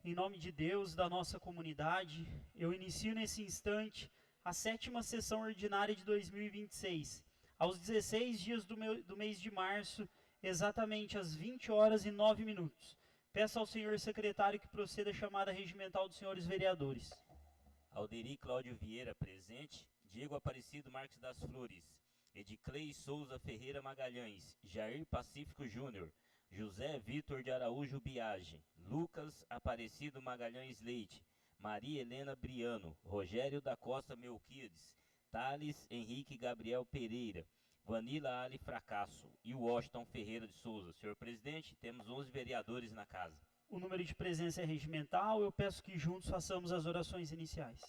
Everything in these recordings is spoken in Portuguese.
Em nome de Deus e da nossa comunidade, eu inicio nesse instante a 7ª sessão ordinária de 2026, aos 16 dias do mês de março, exatamente às 20h09. Peço ao senhor secretário que proceda a chamada regimental dos senhores vereadores. Alderi Cláudio Vieira, presente. Diego Aparecido Marques das Flores. Ediclei Souza Ferreira Magalhães. Jair Pacífico Júnior. José Vitor de Araújo Biage. Lucas Aparecido Magalhães Leite. Maria Helena Briano. Rogério da Costa Melquiades. Thales Henrique Gabriel Pereira. Vanila Ali Fracasso e Washington Ferreira de Souza. Senhor presidente, temos 11 vereadores na casa. O número de presença é regimental. Eu peço que juntos façamos as orações iniciais.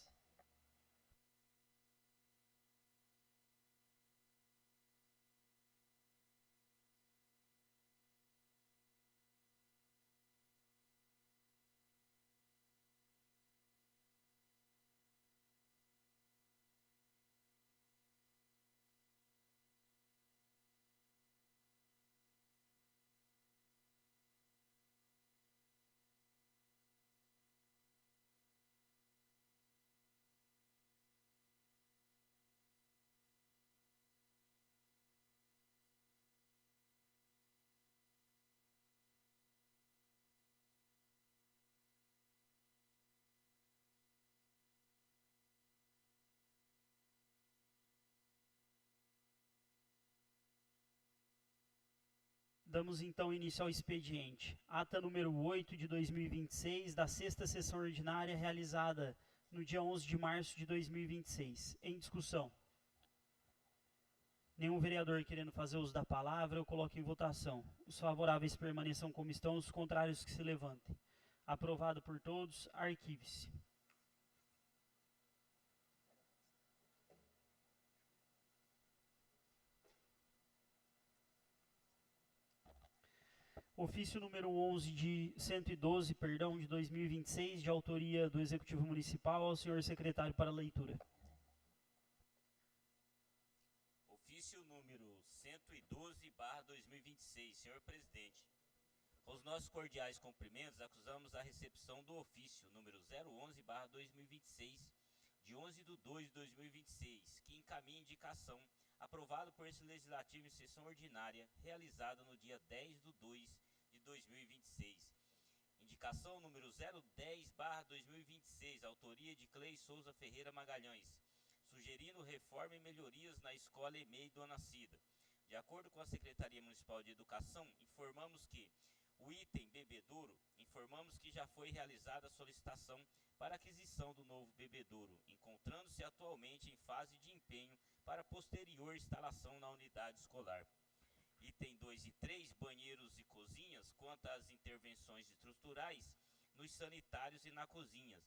Damos então início ao expediente. Ata número 8 de 2026, da 6ª sessão ordinária realizada no dia 11 de março de 2026. Em discussão. Nenhum vereador querendo fazer uso da palavra, eu coloco em votação. Os favoráveis permaneçam como estão, os contrários que se levantem. Aprovado por todos, arquive-se. Ofício número 11 de 112, de 2026, de autoria do Executivo Municipal, ao senhor secretário para leitura. Ofício número 112/2026, senhor presidente. Com os nossos cordiais cumprimentos, acusamos a recepção do ofício número 011/2026, de 11/2/2026, que encaminha indicação aprovado por esse Legislativo em sessão ordinária, realizada no dia 10/2/2026. Indicação número 010/2026, autoria de Clei Souza Ferreira Magalhães, sugerindo reforma e melhorias na escola EMEI Dona Cida. De acordo com a Secretaria Municipal de Educação, informamos que o item bebedouro, informamos que já foi realizada a solicitação para aquisição do novo bebedouro, encontrando-se atualmente em fase de empenho para posterior instalação na unidade escolar. Item 2 e 3, banheiros e cozinhas, quanto às intervenções estruturais nos sanitários e na cozinhas.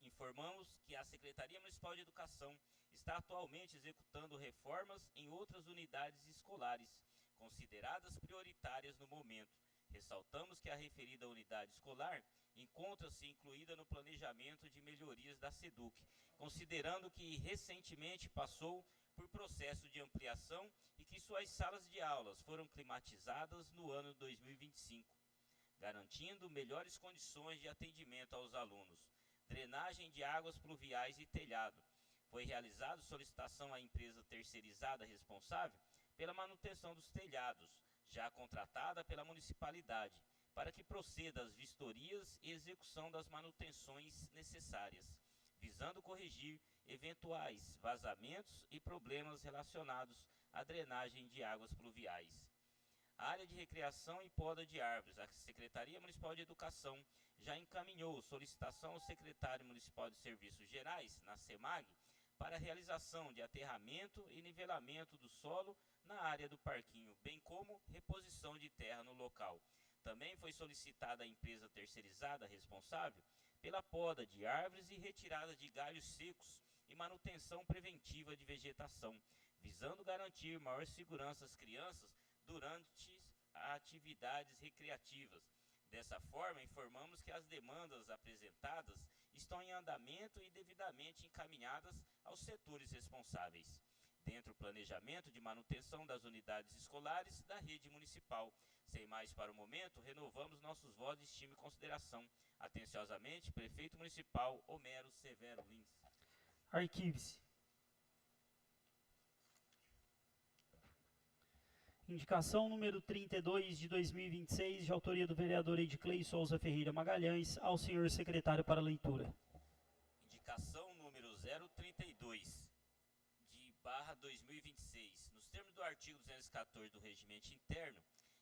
Informamos que a Secretaria Municipal de Educação está atualmente executando reformas em outras unidades escolares, consideradas prioritárias no momento. Ressaltamos que a referida unidade escolar encontra-se incluída no planejamento de melhorias da SEDUC, considerando que recentemente passou por processo de ampliação e que suas salas de aulas foram climatizadas no ano 2025, garantindo melhores condições de atendimento aos alunos. Drenagem de águas pluviais e telhado. Foi realizada solicitação à empresa terceirizada responsável pela manutenção dos telhados, já contratada pela municipalidade, para que proceda às vistorias e execução das manutenções necessárias, visando corrigir eventuais vazamentos e problemas relacionados à drenagem de águas pluviais. A área de recreação e poda de árvores. A Secretaria Municipal de Educação já encaminhou solicitação ao Secretário Municipal de Serviços Gerais, na SEMAG, para a realização de aterramento e nivelamento do solo na área do parquinho, bem como reposição de terra no local. Também foi solicitada à empresa terceirizada responsável pela poda de árvores e retirada de galhos secos e manutenção preventiva de vegetação, visando garantir maior segurança às crianças durante atividades recreativas. Dessa forma, informamos que as demandas apresentadas estão em andamento e devidamente encaminhadas aos setores responsáveis, dentro do planejamento de manutenção das unidades escolares da rede municipal, Sem mais para o momento, renovamos nossos votos de estima e consideração. Atenciosamente, Prefeito Municipal Homero Severo Lins. Arquive-se. Indicação número 32 de 2026, de autoria do vereador Ediclei Souza Ferreira Magalhães, ao senhor secretário para leitura. Indicação número 032 de /2026, nos termos do artigo 214 do Regimento Interno,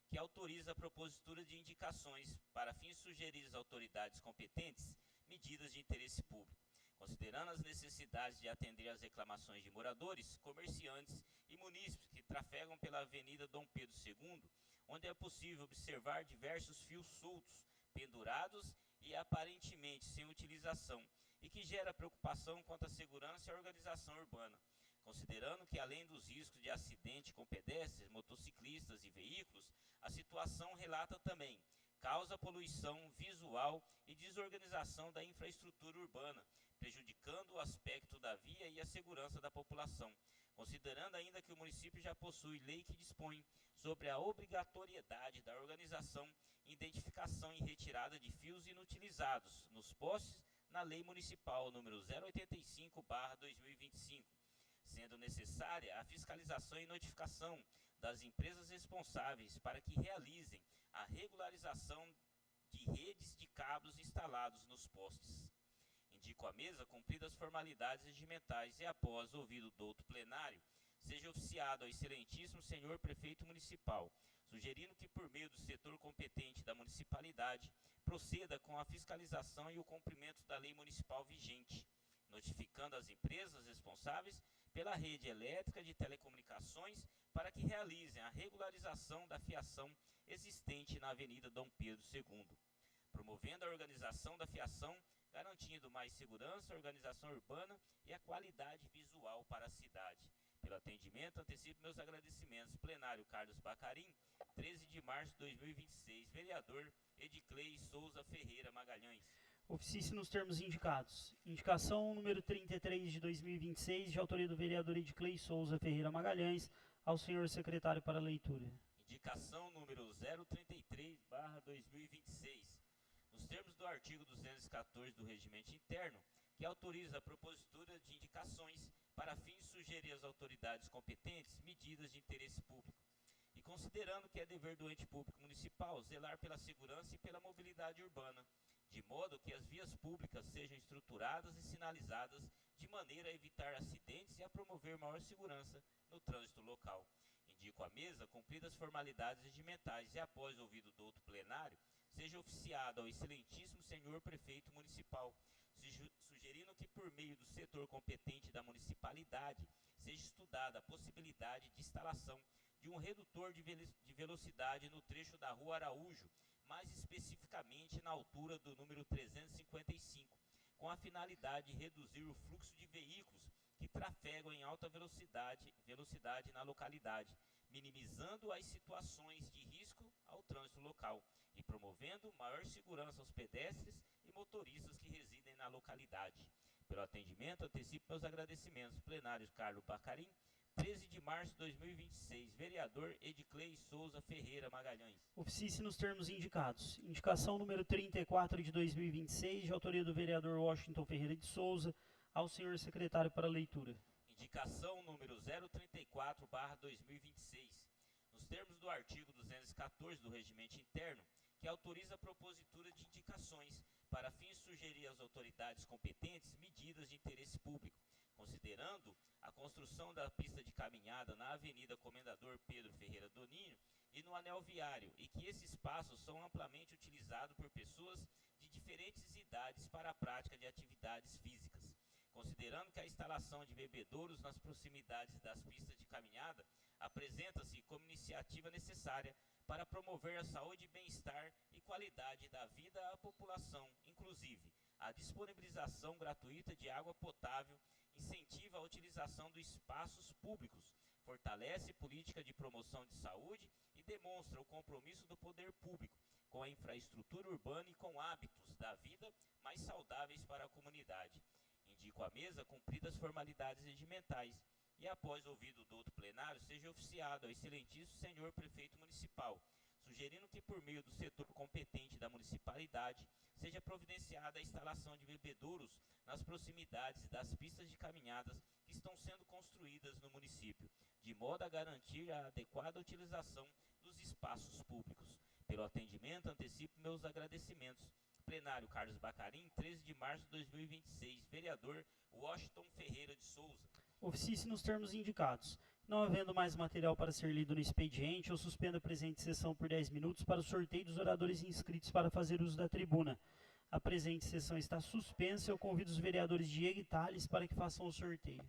que autoriza a propositura de indicações para fins de sugerir às autoridades competentes medidas de interesse público, considerando as necessidades de atender às reclamações de moradores, comerciantes e munícipes que trafegam pela Avenida Dom Pedro II, onde é possível observar diversos fios soltos, pendurados e aparentemente sem utilização, e que gera preocupação quanto à segurança e à organização urbana, considerando que, além dos riscos de acidente com pedestres, motociclistas e veículos, a situação relata também causa poluição visual e desorganização da infraestrutura urbana, prejudicando o aspecto da via e a segurança da população, considerando ainda que o município já possui lei que dispõe sobre a obrigatoriedade da organização, identificação e retirada de fios inutilizados nos postes na Lei Municipal número 085/2025, sendo necessária a fiscalização e notificação das empresas responsáveis para que realizem a regularização de redes de cabos instalados nos postes. Indico à mesa, cumpridas as formalidades regimentais e após ouvido o douto plenário, seja oficiado ao excelentíssimo senhor prefeito municipal, sugerindo que, por meio do setor competente da municipalidade, proceda com a fiscalização e o cumprimento da lei municipal vigente, notificando as empresas responsáveis pela rede elétrica de telecomunicações para que realizem a regularização da fiação existente na Avenida Dom Pedro II, promovendo a organização da fiação, garantindo mais segurança, organização urbana e a qualidade visual para a cidade. Pelo atendimento, antecipo meus agradecimentos. Plenário Carlos Bacarim, 13 de março de 2026. Vereador Ediclei Souza Ferreira Magalhães. Oficie-se nos termos indicados. Indicação número 33 de 2026, de autoria do vereador Ediclei Souza Ferreira Magalhães, ao senhor secretário para leitura. Indicação número 033/2026, nos termos do artigo 214 do Regimento Interno, que autoriza a propositura de indicações para fins de sugerir às autoridades competentes medidas de interesse público, e considerando que é dever do ente público municipal zelar pela segurança e pela mobilidade urbana, de modo que as vias públicas sejam estruturadas e sinalizadas de maneira a evitar acidentes e a promover maior segurança no trânsito local. Indico à mesa, cumpridas as formalidades regimentais e após ouvido o douto plenário, seja oficiado ao excelentíssimo senhor prefeito municipal, sugerindo que, por meio do setor competente da municipalidade, seja estudada a possibilidade de instalação de um redutor de velocidade no trecho da Rua Araújo, mais especificamente na altura do número 355, com a finalidade de reduzir o fluxo de veículos que trafegam em alta velocidade na localidade, minimizando as situações de risco ao trânsito local e promovendo maior segurança aos pedestres e motoristas que residem na localidade. Pelo atendimento, antecipo meus agradecimentos. Plenário Carlos Bacarim, 13 de março de 2026. Vereador Ediclei Souza Ferreira Magalhães. Oficie-se nos termos indicados. Indicação número 34 de 2026, de autoria do vereador Washington Ferreira de Souza, ao senhor secretário para leitura. Indicação número 034/2026, nos termos do artigo 214 do Regimento Interno, que autoriza a propositura de indicações para fins de sugerir às autoridades competentes medidas de interesse público, considerando a construção da pista de caminhada na Avenida Comendador Pedro Ferreira Doninho e no anel viário, e que esses espaços são amplamente utilizados por pessoas de diferentes idades para a prática de atividades físicas, considerando que a instalação de bebedouros nas proximidades das pistas de caminhada apresenta-se como iniciativa necessária para promover a saúde, bem-estar e qualidade da vida à população, inclusive a disponibilização gratuita de água potável, incentiva a utilização dos espaços públicos, fortalece política de promoção de saúde e demonstra o compromisso do poder público com a infraestrutura urbana e com hábitos da vida mais saudáveis para a comunidade. Indico à mesa, cumpridas as formalidades regimentais, e após ouvido o douto plenário, seja oficiado ao excelentíssimo senhor prefeito municipal, sugerindo que por meio do setor competente da municipalidade seja providenciada a instalação de bebedouros nas proximidades das pistas de caminhadas que estão sendo construídas no município, de modo a garantir a adequada utilização dos espaços públicos. Pelo atendimento, antecipo meus agradecimentos. Plenário Carlos Bacarim, 13 de março de 2026. Vereador Washington Ferreira de Souza. Oficie-se nos termos indicados. Não havendo mais material para ser lido no expediente, eu suspendo a presente sessão por 10 minutos para o sorteio dos oradores inscritos para fazer uso da tribuna. A presente sessão está suspensa. Eu convido os vereadores Diego e Tales para que façam o sorteio.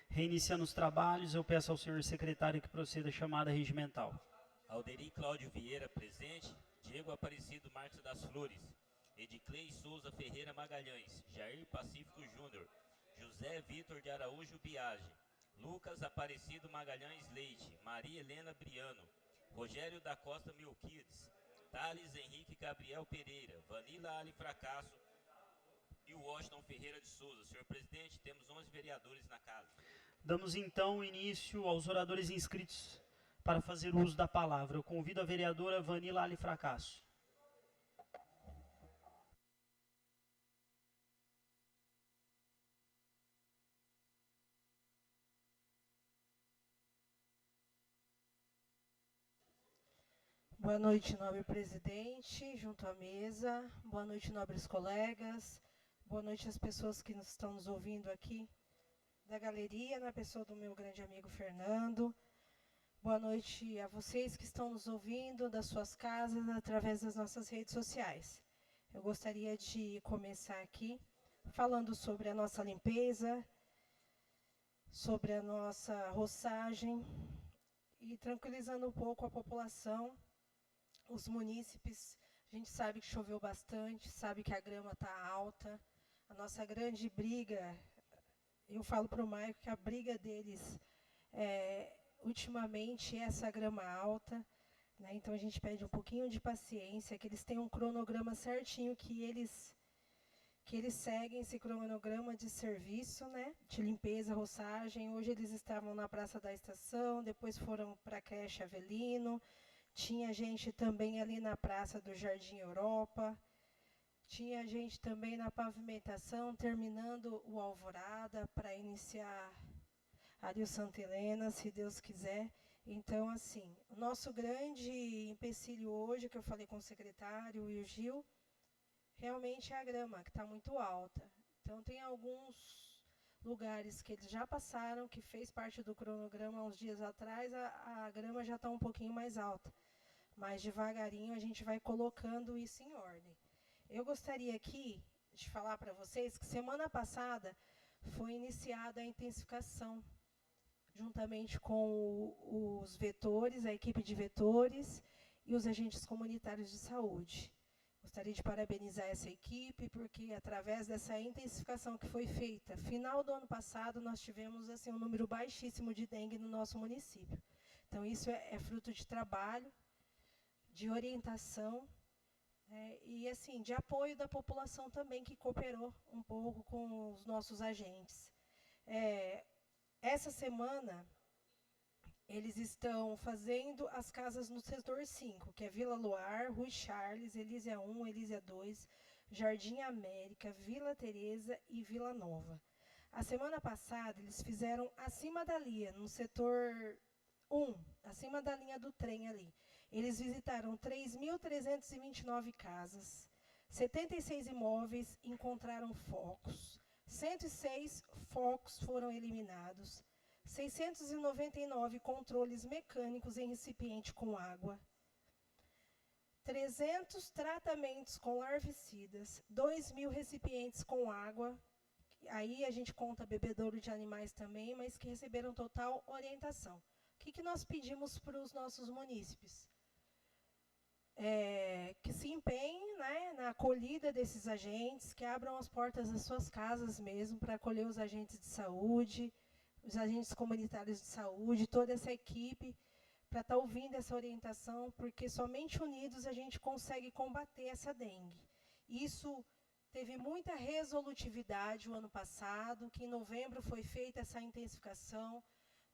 Reiniciando os trabalhos, eu peço ao senhor secretário que proceda a chamada regimental. Alderi Cláudio Vieira, presente. Diego Aparecido Marques das Flores. Ediclei Souza Ferreira Magalhães. Jair Pacífico Júnior. José Vitor de Araújo Biage. Lucas Aparecido Magalhães Leite. Maria Helena Briano. Rogério da Costa Melquides. Thales Henrique Gabriel Pereira. Vanila Ali Fracasso e o Washington Ferreira de Souza. Senhor presidente, temos 11 vereadores na casa. Damos então início aos oradores inscritos para fazer uso da palavra. Eu convido a vereadora Vanila Ali Fracasso. Boa noite, nobre presidente, junto à mesa. Boa noite, nobres colegas. Boa noite às pessoas que estão nos ouvindo aqui da galeria, na pessoa do meu grande amigo Fernando. Boa noite a vocês que estão nos ouvindo das suas casas, através das nossas redes sociais. Eu gostaria de começar aqui falando sobre a nossa limpeza, sobre a nossa roçagem e tranquilizando um pouco a população, os munícipes. A gente sabe que choveu bastante, sabe que a grama está alta. A nossa grande briga, eu falo para o Maico que a briga deles ultimamente é essa grama alta, né? Então a gente pede um pouquinho de paciência, que eles tenham um cronograma certinho, que eles seguem esse cronograma de serviço, né? De limpeza, roçagem. Hoje eles estavam na Praça da Estação, depois foram para a creche Avelino, tinha gente também ali na Praça do Jardim Europa, tinha gente também na pavimentação, terminando o Alvorada para iniciar ali o Santa Helena, se Deus quiser. Então, assim, o nosso grande empecilho hoje, que eu falei com o secretário e o Gil, realmente é a grama, que está muito alta. Então, tem alguns lugares que eles já passaram, que fez parte do cronograma há uns dias atrás, a grama já está um pouquinho mais alta. Mas, devagarinho, a gente vai colocando isso em ordem. Eu gostaria aqui de falar para vocês que semana passada foi iniciada a intensificação, juntamente com os vetores, a equipe de vetores e os agentes comunitários de saúde. Gostaria de parabenizar essa equipe, porque através dessa intensificação que foi feita, final do ano passado, nós tivemos assim, um número baixíssimo de dengue no nosso município. Então, isso é fruto de trabalho, de orientação, e assim, de apoio da população também, que cooperou um pouco com os nossos agentes. Essa semana, eles estão fazendo as casas no setor 5, que é Vila Luar, Rui Charles, Elísia 1, Elísia 2, Jardim América, Vila Teresa e Vila Nova. A semana passada, eles fizeram acima da linha, no setor 1, acima da linha do trem ali. Eles visitaram 3.329 casas, 76 imóveis encontraram focos, 106 focos foram eliminados, 699 controles mecânicos em recipiente com água, 300 tratamentos com larvicidas, 2.000 recipientes com água, aí a gente conta bebedouro de animais também, mas que receberam total orientação. O que nós pedimos para os nossos munícipes? Que se empenhem, né, na acolhida desses agentes, que abram as portas das suas casas mesmo para acolher os agentes de saúde, os agentes comunitários de saúde, toda essa equipe, para estar ouvindo essa orientação, porque somente unidos a gente consegue combater essa dengue. Isso teve muita resolutividade o ano passado, que em novembro foi feita essa intensificação.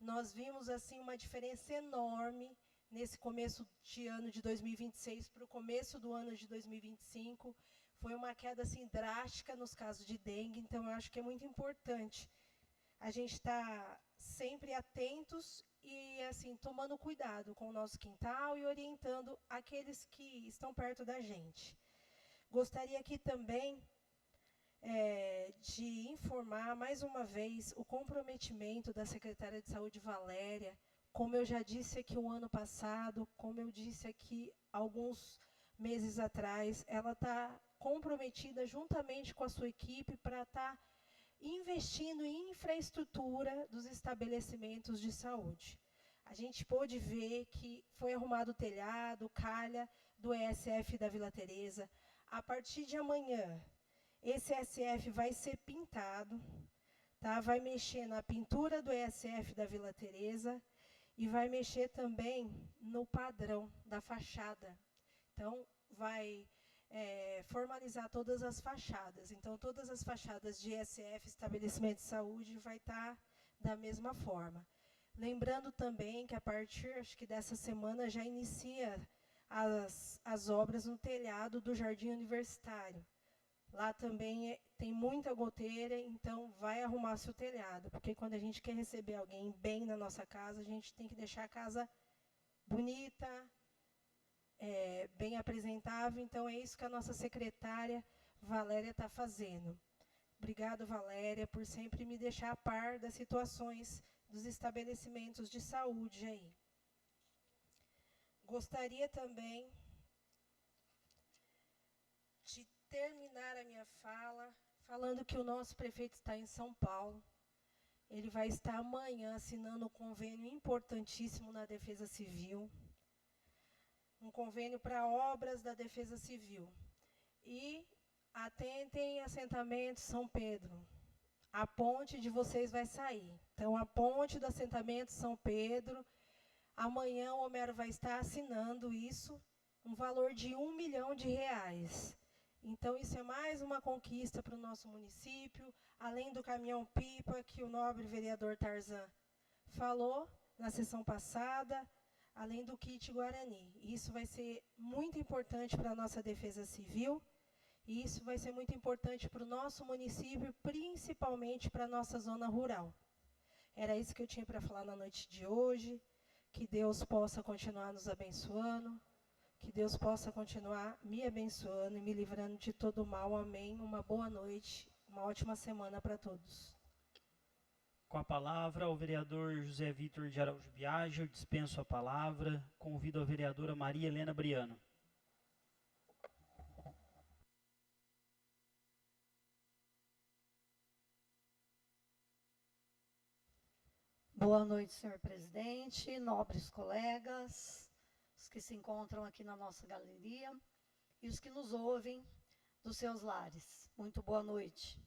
Nós vimos assim uma diferença enorme nesse começo de ano de 2026 para o começo do ano de 2025. Foi uma queda assim, drástica nos casos de dengue, então eu acho que é muito importante a gente estar sempre atentos e assim, tomando cuidado com o nosso quintal e orientando aqueles que estão perto da gente. Gostaria aqui também de informar mais uma vez o comprometimento da secretária de Saúde, Valéria. Como eu já disse aqui o ano passado, como eu disse aqui alguns meses atrás, ela está comprometida juntamente com a sua equipe para estar investindo em infraestrutura dos estabelecimentos de saúde. A gente pôde ver que foi arrumado o telhado, calha do ESF da Vila Teresa. A partir de amanhã, esse ESF vai ser pintado, tá? Vai mexer na pintura do ESF da Vila Teresa e vai mexer também no padrão da fachada. Então, vai formalizar todas as fachadas. Então, todas as fachadas de ESF, estabelecimento de saúde, vai estar da mesma forma. Lembrando também que a partir, acho que dessa semana, já inicia as obras no telhado do Jardim Universitário. Lá também tem muita goteira, então vai arrumar seu telhado, porque quando a gente quer receber alguém bem na nossa casa, a gente tem que deixar a casa bonita, bem apresentável. Então, é isso que a nossa secretária Valéria está fazendo. Obrigada, Valéria, por sempre me deixar a par das situações dos estabelecimentos de saúde aí. Gostaria também de terminar a minha fala falando que o nosso prefeito está em São Paulo. Ele vai estar amanhã assinando um convênio importantíssimo na Defesa Civil, um convênio para obras da Defesa Civil. E atentem, assentamento São Pedro, a ponte de vocês vai sair. Então, a ponte do assentamento São Pedro, amanhã o Homero vai estar assinando isso, um valor de R$1 milhão. Então, isso é mais uma conquista para o nosso município, além do caminhão-pipa que o nobre vereador Tarzan falou na sessão passada, além do kit Guarani. Isso vai ser muito importante para a nossa Defesa Civil, e isso vai ser muito importante para o nosso município, principalmente para a nossa zona rural. Era isso que eu tinha para falar na noite de hoje. Que Deus possa continuar nos abençoando. Que Deus possa continuar me abençoando e me livrando de todo mal. Amém. Uma boa noite, uma ótima semana para todos. Com a palavra, o vereador José Vitor de Araújo Biagi, eu dispenso a palavra. Convido a vereadora Maria Helena Briano. Boa noite, senhor presidente, nobres colegas, os que se encontram aqui na nossa galeria e os que nos ouvem dos seus lares. Muito boa noite.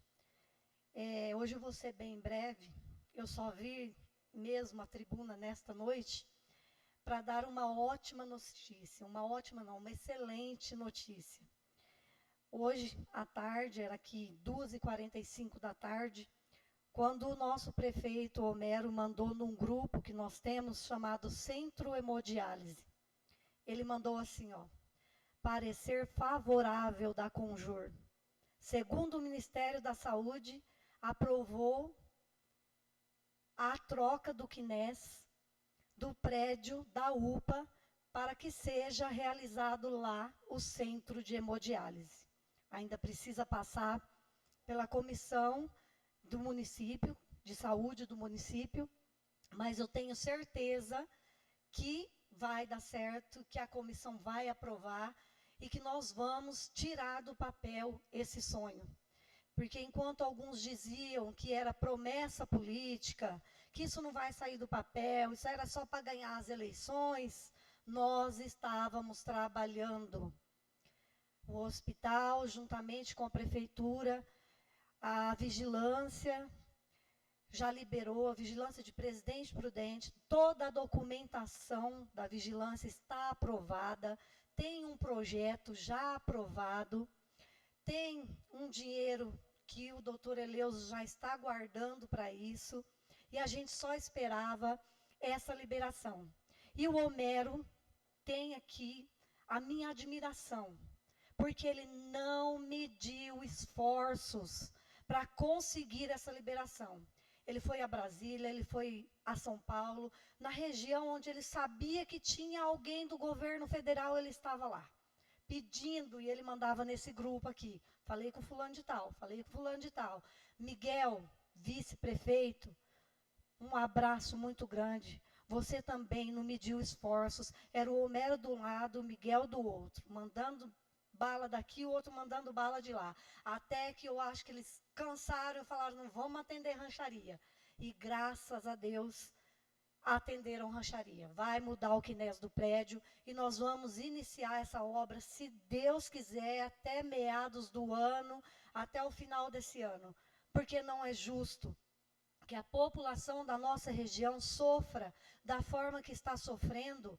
Hoje eu vou ser bem breve, eu só vi mesmo a tribuna nesta noite para dar uma ótima notícia, uma excelente notícia. Hoje à tarde, era aqui 2h45 da tarde, quando o nosso prefeito Homero mandou num grupo que nós temos chamado Centro Hemodiálise. Ele mandou assim, parecer favorável da Conjur. Segundo o Ministério da Saúde, aprovou a troca do quinés do prédio da UPA para que seja realizado lá o centro de hemodiálise. Ainda precisa passar pela comissão do município, de saúde do município, mas eu tenho certeza que vai dar certo, que a comissão vai aprovar e que nós vamos tirar do papel esse sonho. Porque enquanto alguns diziam que era promessa política, que isso não vai sair do papel, isso era só para ganhar as eleições, nós estávamos trabalhando. O hospital, juntamente com a prefeitura, a vigilância já liberou, a vigilância de Presidente Prudente, toda a documentação da vigilância está aprovada, tem um projeto já aprovado, tem um dinheiro que o doutor Eleus já está guardando para isso, e a gente só esperava essa liberação. E o Homero tem aqui a minha admiração, porque ele não mediu esforços para conseguir essa liberação. Ele foi a Brasília, ele foi a São Paulo, na região onde ele sabia que tinha alguém do governo federal, ele estava lá, pedindo, e ele mandava nesse grupo aqui, falei com fulano de tal, falei com fulano de tal. Miguel, vice-prefeito, um abraço muito grande. Você também não mediu esforços, era o Homero de um lado, o Miguel do outro, mandando bala daqui, o outro mandando bala de lá. Até que eu acho que eles cansaram e falaram, não vamos atender rancharia. E graças a Deus, atenderam rancharia. Vai mudar o quinés do prédio e nós vamos iniciar essa obra, se Deus quiser, até meados do ano, até o final desse ano. Porque não é justo que a população da nossa região sofra da forma que está sofrendo,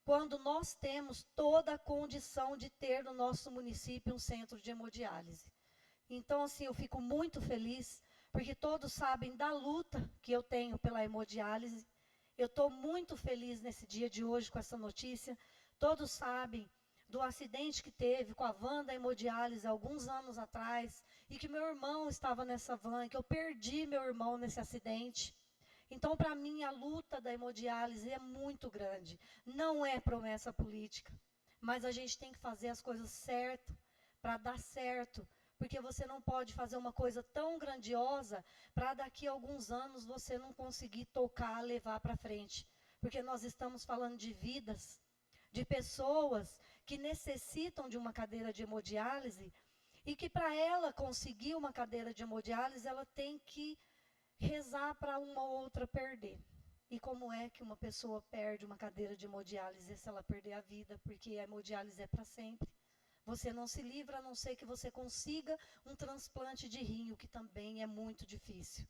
quando nós temos toda a condição de ter no nosso município um centro de hemodiálise. Então, assim, eu fico muito feliz, porque todos sabem da luta que eu tenho pela hemodiálise. Eu estou muito feliz nesse dia de hoje com essa notícia. Todos sabem do acidente que teve com a van da hemodiálise alguns anos atrás, e que meu irmão estava nessa van, que eu perdi meu irmão nesse acidente. Então, para mim, a luta da hemodiálise é muito grande. Não é promessa política, mas a gente tem que fazer as coisas certas para dar certo. Porque você não pode fazer uma coisa tão grandiosa para daqui a alguns anos você não conseguir tocar, levar para frente. Porque nós estamos falando de vidas, de pessoas que necessitam de uma cadeira de hemodiálise e que para ela conseguir uma cadeira de hemodiálise, ela tem que rezar para uma ou outra perder. E como é que uma pessoa perde uma cadeira de hemodiálise se ela perder a vida? Porque a hemodiálise é para sempre. Você não se livra, a não ser que você consiga um transplante de rim, o que também é muito difícil.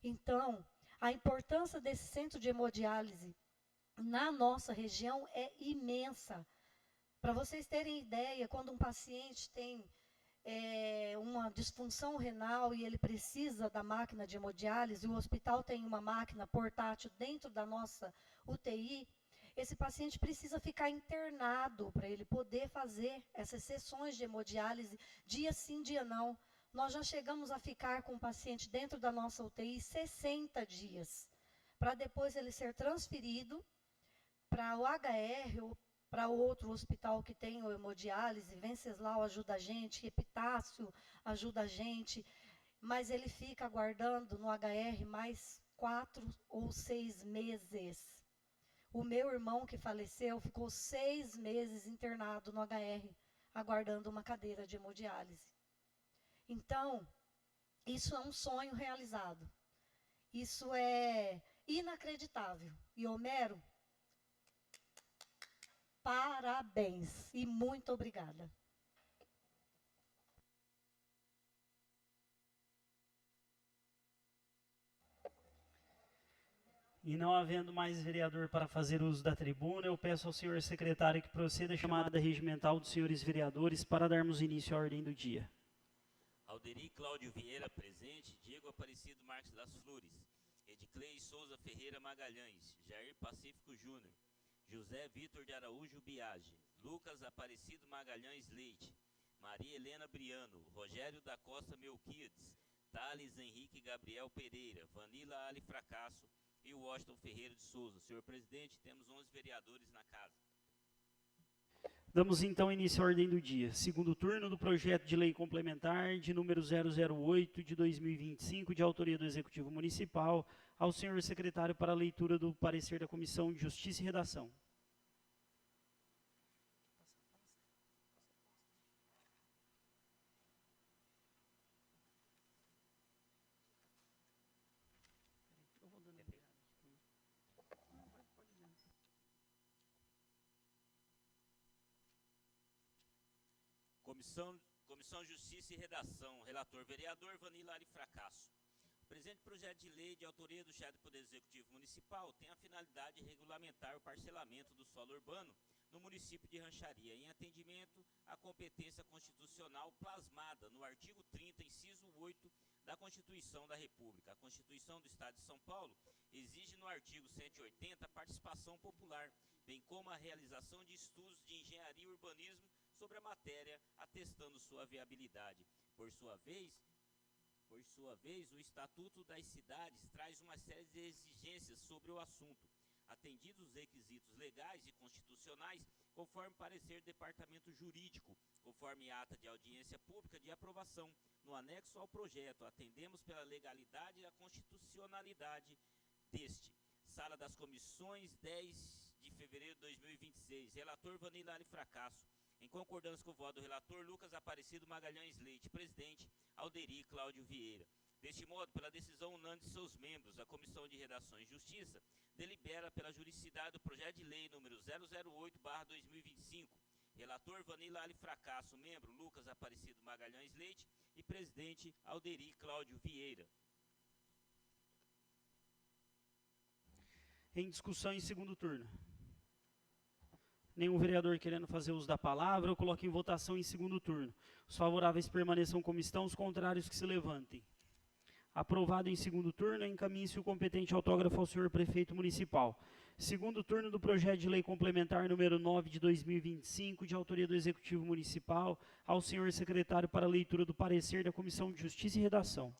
Então, a importância desse centro de hemodiálise na nossa região é imensa. Para vocês terem ideia, quando um paciente tem uma disfunção renal e ele precisa da máquina de hemodiálise, o hospital tem uma máquina portátil dentro da nossa UTI, esse paciente precisa ficar internado para ele poder fazer essas sessões de hemodiálise dia sim, dia não. Nós já chegamos a ficar com o paciente dentro da nossa UTI 60 dias, para depois ele ser transferido para o HR ou para outro hospital que tem o hemodiálise. Venceslau ajuda a gente, Epitácio ajuda a gente, mas ele fica aguardando no HR mais 4 ou 6 meses. O meu irmão que faleceu ficou 6 meses internado no HR, aguardando uma cadeira de hemodiálise. Então, isso é um sonho realizado. Isso é inacreditável. E Homero, parabéns e muito obrigada. E não havendo mais vereador para fazer uso da tribuna, eu peço ao senhor secretário que proceda a chamada regimental dos senhores vereadores para darmos início à ordem do dia. Alderi Cláudio Vieira, presente. Diego Aparecido Marques das Flores. Ediclei Souza Ferreira Magalhães. Jair Pacífico Júnior. José Vitor de Araújo Biagi. Lucas Aparecido Magalhães Leite. Maria Helena Briano. Rogério da Costa Melquiades. Thales Henrique Gabriel Pereira. Vanila Ali Fracasso. E o Washington Ferreira de Souza. Senhor presidente, temos 11 vereadores na casa. Damos então início à ordem do dia. Segundo turno do projeto de lei complementar de número 008 de 2025, de autoria do Executivo Municipal, ao senhor secretário para a leitura do parecer da Comissão de Justiça e Redação. Comissão Justiça e Redação. Relator vereador Vanila Ari Fracasso. O presente projeto de lei de autoria do chefe do Poder Executivo Municipal tem a finalidade de regulamentar o parcelamento do solo urbano no município de Rancharia, em atendimento à competência constitucional plasmada no artigo 30, inciso 8 da Constituição da República. A Constituição do Estado de São Paulo exige no artigo 180 a participação popular, bem como a realização de estudos de engenharia e urbanismo sobre a matéria, atestando sua viabilidade. Por sua vez, o Estatuto das Cidades traz uma série de exigências sobre o assunto, atendidos os requisitos legais e constitucionais, conforme parecer do Departamento Jurídico, conforme ata de audiência pública de aprovação. No anexo ao projeto, atendemos pela legalidade e a constitucionalidade deste. Sala das Comissões, 10 de fevereiro de 2026. Relator Vanila Ari Fracasso. Em concordância com o voto do relator, Lucas Aparecido Magalhães Leite. Presidente, Alderi Cláudio Vieira. Deste modo, pela decisão unânime de seus membros, a Comissão de Redação e Justiça delibera pela juridicidade do projeto de lei número 008/2025. Relator Vanila Ali Fracasso. Membro Lucas Aparecido Magalhães Leite. E presidente Alderi Cláudio Vieira. Em discussão em segundo turno. Nenhum vereador querendo fazer uso da palavra, eu coloco em votação em segundo turno. Os favoráveis permaneçam como estão, os contrários que se levantem. Aprovado em segundo turno, encaminhe-se o competente autógrafo ao senhor prefeito municipal. Segundo turno do projeto de lei complementar número 9 de 2025, de autoria do Executivo Municipal, ao senhor secretário para a leitura do parecer da Comissão de Justiça e Redação.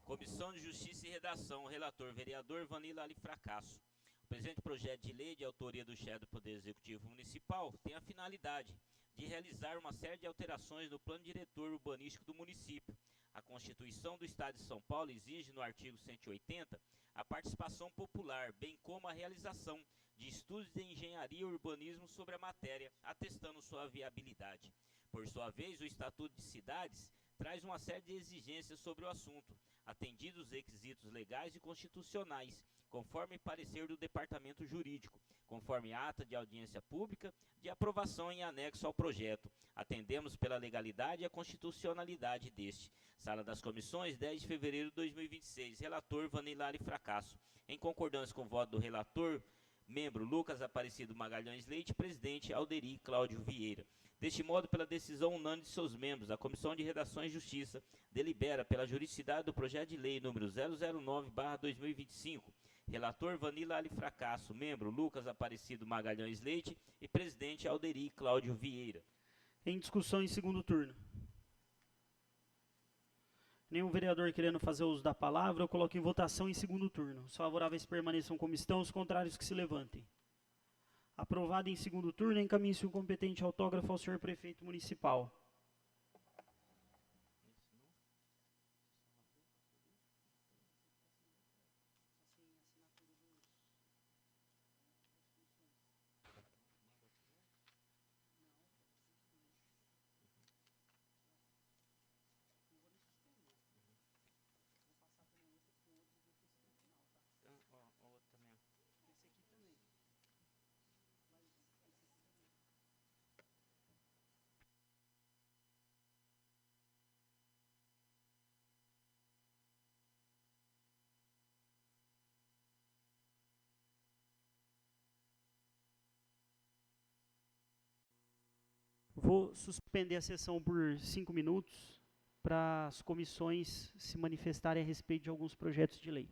Comissão de Justiça e Redação. Relator vereador Vanila Ali Fracasso. O presente projeto de lei de autoria do chefe do Poder Executivo Municipal tem a finalidade de realizar uma série de alterações no plano diretor urbanístico do município. A Constituição do Estado de São Paulo exige no artigo 180 a participação popular, bem como a realização de estudos de engenharia e urbanismo sobre a matéria, atestando sua viabilidade. Por sua vez, o Estatuto de Cidades traz uma série de exigências sobre o assunto, atendidos os requisitos legais e constitucionais, conforme parecer do Departamento Jurídico, conforme ata de audiência pública de aprovação em anexo ao projeto. Atendemos pela legalidade e a constitucionalidade deste. Sala das Comissões, 10 de fevereiro de 2026. Relator Vanila Ali Fracasso. Em concordância com o voto do relator, membro Lucas Aparecido Magalhães Leite, presidente Alderi Cláudio Vieira. Deste modo, pela decisão unânime de seus membros, a Comissão de Redação e Justiça delibera pela juridicidade do projeto de lei número 009/2025. Relator Vanila Ali Fracasso. Membro Lucas Aparecido Magalhães Leite e presidente Alderi Cláudio Vieira. Em discussão em segundo turno. Nenhum vereador querendo fazer uso da palavra, eu coloco em votação em segundo turno. Os favoráveis permaneçam como estão, os contrários que se levantem. Aprovado em segundo turno, encaminhe-se o competente autógrafo ao senhor prefeito municipal. Vou suspender a sessão por 5 minutos para as comissões se manifestarem a respeito de alguns projetos de lei.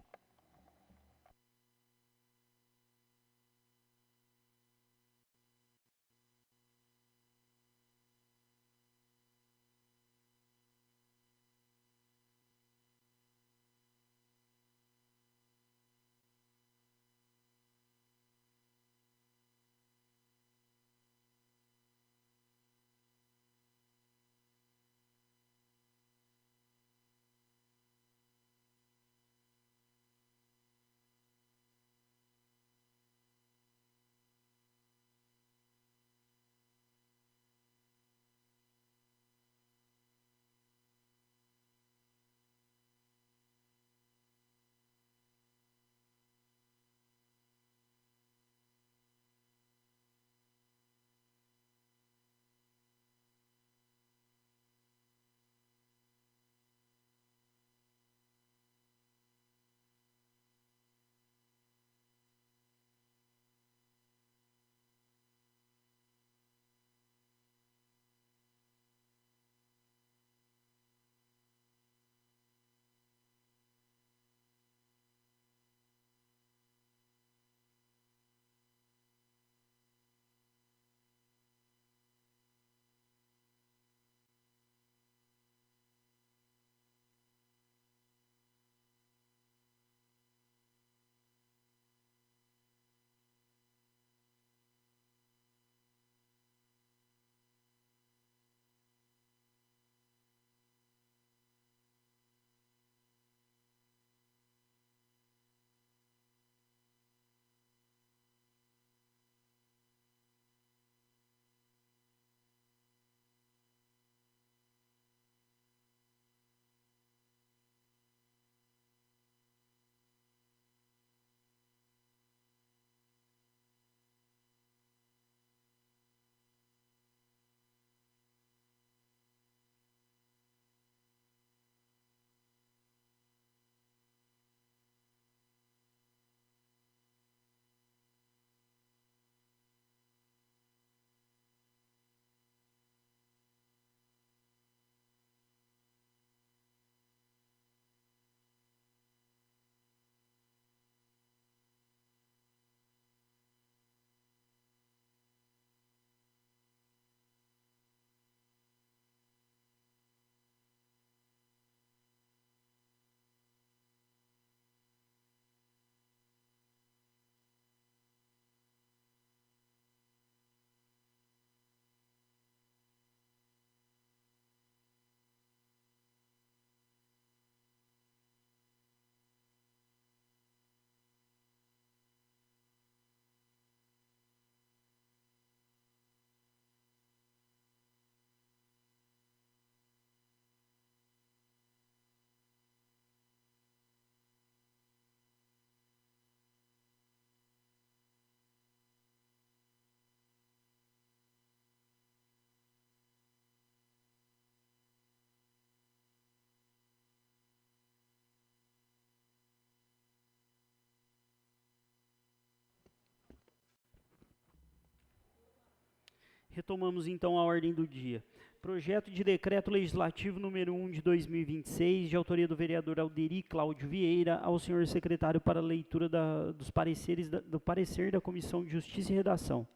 Retomamos então a ordem do dia. Projeto de decreto legislativo número 1 de 2026, de autoria do vereador Alderi Cláudio Vieira, ao senhor secretário para leitura dos pareceres do parecer da Comissão de Justiça e Redação.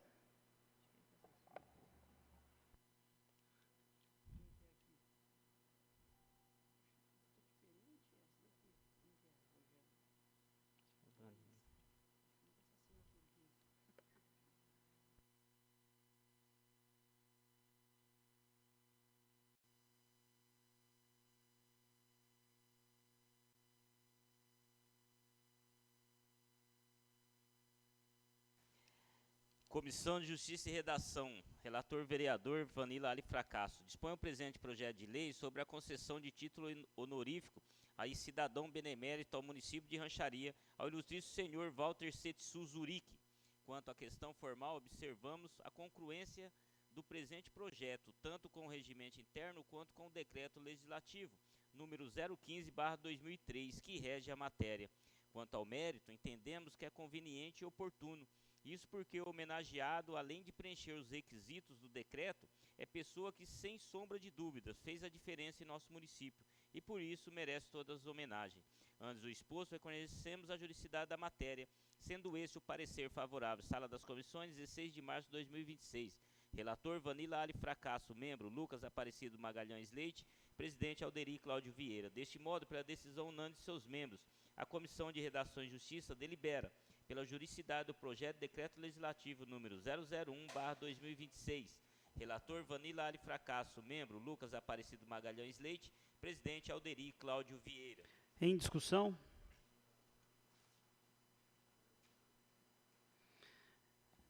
Comissão de Justiça e Redação, relator vereador Vanilla Ali Fracasso. Dispõe o presente projeto de lei sobre a concessão de título honorífico a cidadão benemérito ao município de Rancharia, ao ilustríssimo senhor Walter Setsu Zuric. Quanto à questão formal, observamos a congruência do presente projeto, tanto com o regimento interno quanto com o decreto legislativo, número 015/2003, que rege a matéria. Quanto ao mérito, entendemos que é conveniente e oportuno. Isso porque o homenageado, além de preencher os requisitos do decreto, é pessoa que, sem sombra de dúvidas, fez a diferença em nosso município e, por isso, merece todas as homenagens. Antes do exposto, reconhecemos a juridicidade da matéria, sendo esse o parecer favorável. Sala das Comissões, 16 de março de 2026. Relator Vanilla Ali Fracasso. Membro Lucas Aparecido Magalhães Leite. Presidente Alderi Cláudio Vieira. Deste modo, pela decisão unânime de seus membros, a Comissão de Redação e Justiça delibera pela juridicidade do projeto de decreto legislativo número 001/2026. Relator Vanilla Ali Fracasso. Membro Lucas Aparecido Magalhães Leite. Presidente Alderi Cláudio Vieira. Em discussão?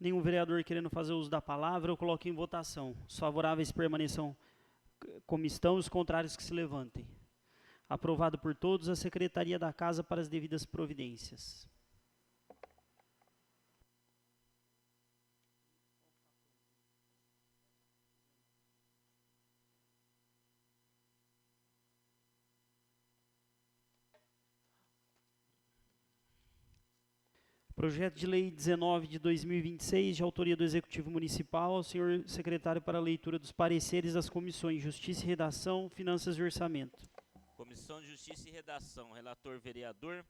Nenhum vereador querendo fazer uso da palavra, eu coloco em votação. Os favoráveis permaneçam como estão, os contrários que se levantem. Aprovado por todos, a Secretaria da Casa para as devidas providências. Projeto de Lei 19 de 2026, de autoria do Executivo Municipal, ao senhor secretário para a leitura dos pareceres das comissões Justiça e Redação, Finanças e Orçamento. Comissão de Justiça e Redação, relator vereador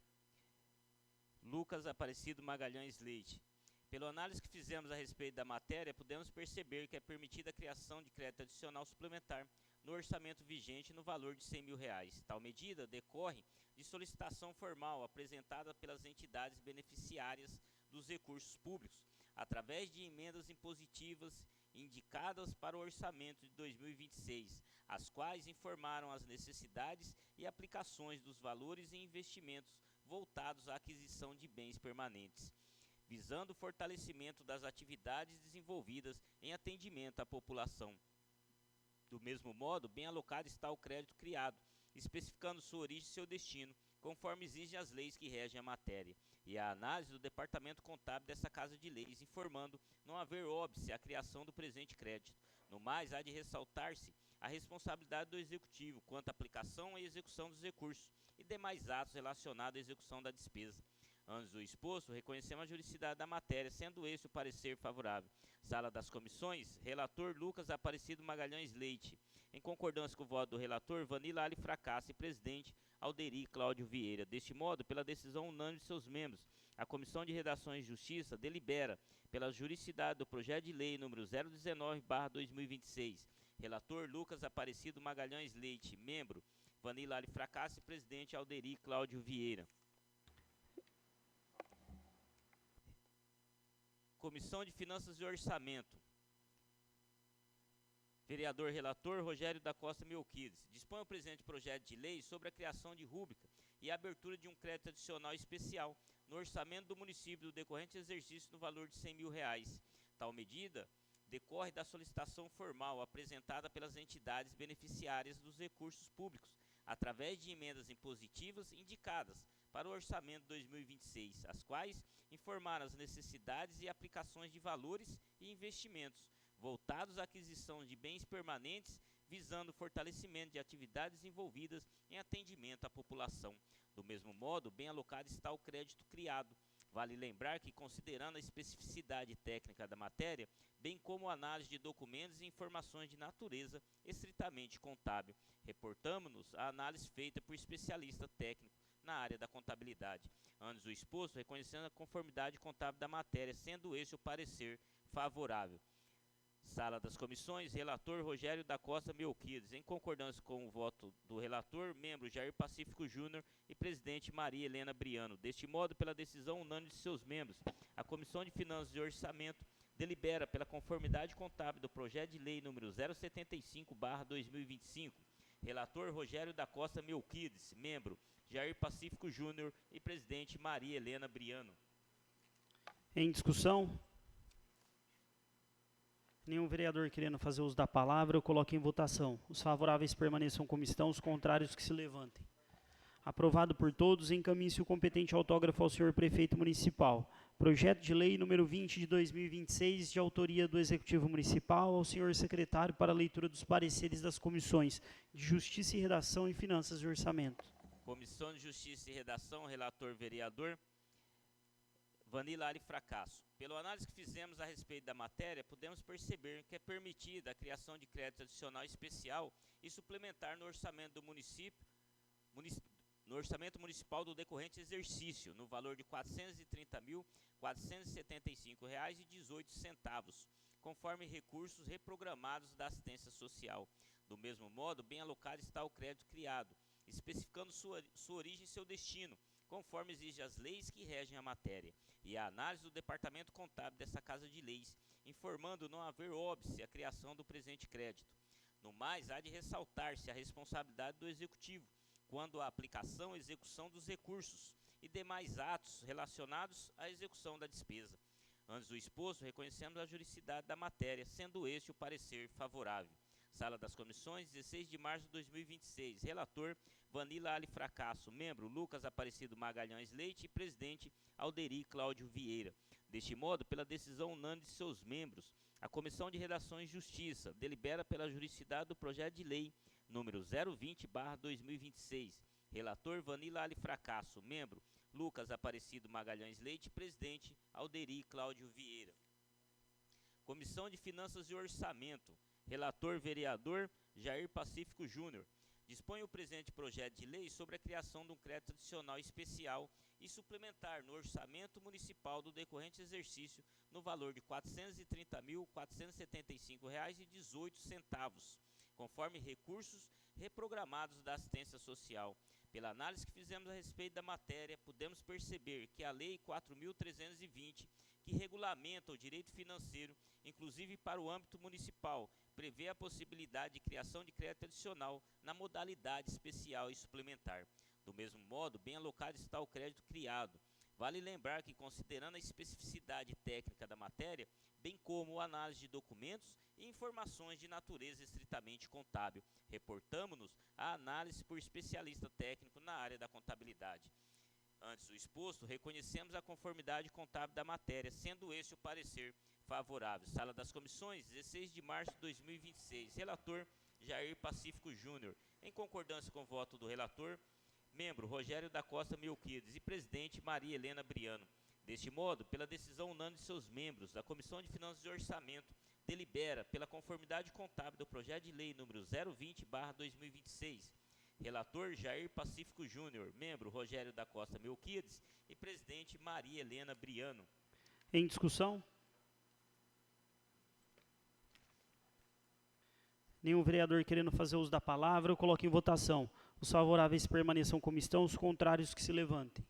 Lucas Aparecido Magalhães Leite. Pela análise que fizemos a respeito da matéria, podemos perceber que é permitida a criação de crédito adicional suplementar no orçamento vigente no valor de R$100.000. Tal medida decorre de solicitação formal apresentada pelas entidades beneficiárias dos recursos públicos, através de emendas impositivas indicadas para o orçamento de 2026, as quais informaram as necessidades e aplicações dos valores e investimentos voltados à aquisição de bens permanentes, visando o fortalecimento das atividades desenvolvidas em atendimento à população. Do mesmo modo, bem alocado está o crédito criado, especificando sua origem e seu destino, conforme exigem as leis que regem a matéria, e a análise do Departamento Contábil dessa Casa de Leis, informando não haver óbice à criação do presente crédito. No mais, há de ressaltar-se a responsabilidade do Executivo quanto à aplicação e execução dos recursos e demais atos relacionados à execução da despesa. Antes do exposto, reconhecemos a juridicidade da matéria, sendo esse o parecer favorável. Sala das Comissões, relator Lucas Aparecido Magalhães Leite. Em concordância com o voto do relator, Vanilla Ali Fracasso e presidente Alderi Cláudio Vieira. Deste modo, pela decisão unânime de seus membros, a Comissão de Redação e Justiça delibera pela juridicidade do projeto de lei número 019/2026. Relator Lucas Aparecido Magalhães Leite. Membro Vanilla Ali Fracasso e presidente Alderi Cláudio Vieira. Comissão de Finanças e Orçamento. Vereador relator Rogério da Costa Melquides. Dispõe o presente projeto de lei sobre a criação de rúbrica e a abertura de um crédito adicional especial no orçamento do município do decorrente exercício no valor de R$100.000. Tal medida decorre da solicitação formal apresentada pelas entidades beneficiárias dos recursos públicos, através de emendas impositivas indicadas para o orçamento 2026, as quais informaram as necessidades e aplicações de valores e investimentos voltados à aquisição de bens permanentes, visando o fortalecimento de atividades envolvidas em atendimento à população. Do mesmo modo, bem alocado está o crédito criado. Vale lembrar que, considerando a especificidade técnica da matéria, bem como a análise de documentos e informações de natureza estritamente contábil, reportamos-nos à análise feita por especialista técnico na área da contabilidade. Antes do exposto, reconhecendo a conformidade contábil da matéria, sendo esse o parecer favorável. Sala das Comissões, relator Rogério da Costa Melquides. Em concordância com o voto do relator, membro Jair Pacífico Júnior e presidente Maria Helena Briano. Deste modo, pela decisão unânime de seus membros, a Comissão de Finanças e Orçamento delibera pela conformidade contábil do projeto de lei número 075/2025. Relator Rogério da Costa Melquides. Membro Jair Pacífico Júnior e presidente Maria Helena Briano. Em discussão? Nenhum vereador querendo fazer uso da palavra, eu coloco em votação. Os favoráveis permaneçam como estão, os contrários que se levantem. Aprovado por todos, encaminhe-se o competente autógrafo ao senhor prefeito municipal. Projeto de lei número 20 de 2026, de autoria do Executivo Municipal, ao senhor secretário para a leitura dos pareceres das comissões de Justiça e Redação e Finanças e Orçamento. Comissão de Justiça e Redação, relator vereador Vanilla Ali Fracasso. Pela análise que fizemos a respeito da matéria, podemos perceber que é permitida a criação de crédito adicional especial e suplementar no orçamento do município, no orçamento municipal do decorrente exercício, no valor de R$ 430.475,18, conforme recursos reprogramados da assistência social. Do mesmo modo, bem alocado está o crédito criado, especificando sua origem e seu destino, conforme exigem as leis que regem a matéria, e a análise do Departamento Contábil dessa Casa de Leis, informando não haver óbice a criação do presente crédito. No mais, há de ressaltar-se a responsabilidade do Executivo, quando a aplicação e execução dos recursos e demais atos relacionados à execução da despesa. Antes do exposto, reconhecemos a juridicidade da matéria, sendo este o parecer favorável. Sala das Comissões, 16 de março de 2026. Relator, Vanilla Ali Fracasso. Membro, Lucas Aparecido Magalhães Leite. E presidente, Alderi Cláudio Vieira. Deste modo, pela decisão unânime de seus membros, a Comissão de Redação e Justiça delibera pela juridicidade do projeto de lei número 020/2026. Relator, Vanilla Ali Fracasso. Membro, Lucas Aparecido Magalhães Leite. Presidente, Alderi Cláudio Vieira. Comissão de Finanças e Orçamento. Relator, vereador Jair Pacífico Júnior. Dispõe o presente projeto de lei sobre a criação de um crédito adicional especial e suplementar no orçamento municipal do decorrente exercício no valor de R$ 430.475,18, conforme recursos reprogramados da assistência social. Pela análise que fizemos a respeito da matéria, podemos perceber que a Lei 4.320, que regulamenta o direito financeiro, inclusive para o âmbito municipal, prevê a possibilidade de criação de crédito adicional na modalidade especial e suplementar. Do mesmo modo, bem alocado está o crédito criado. Vale lembrar que, considerando a especificidade técnica da matéria, bem como a análise de documentos e informações de natureza estritamente contábil, reportamos-nos à análise por especialista técnico na área da contabilidade. Antes do exposto, reconhecemos a conformidade contábil da matéria, sendo este o parecer favorável. Sala das Comissões, 16 de março de 2026. Relator, Jair Pacífico Júnior. Em concordância com o voto do relator, membro Rogério da Costa Melquiades e presidente Maria Helena Briano. Deste modo, pela decisão unânime de seus membros, a Comissão de Finanças e Orçamento delibera pela conformidade contábil do projeto de lei número 020/2026. Relator, Jair Pacífico Júnior. Membro, Rogério da Costa Melquiades e presidente Maria Helena Briano. Em discussão? Nenhum vereador querendo fazer uso da palavra, eu coloco em votação. Os favoráveis permaneçam como estão, os contrários que se levantem.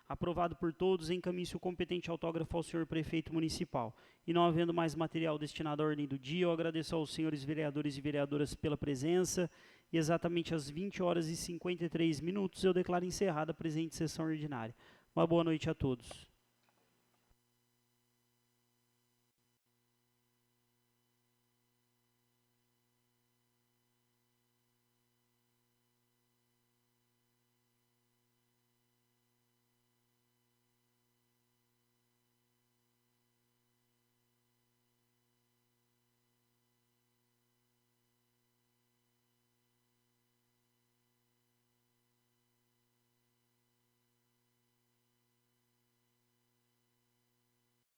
Aprovado por todos, encaminhe-se o competente autógrafo ao senhor prefeito municipal. E não havendo mais material destinado à ordem do dia, eu agradeço aos senhores vereadores e vereadoras pela presença. E exatamente às 20h53 eu declaro encerrada a presente sessão ordinária. Uma boa noite a todos.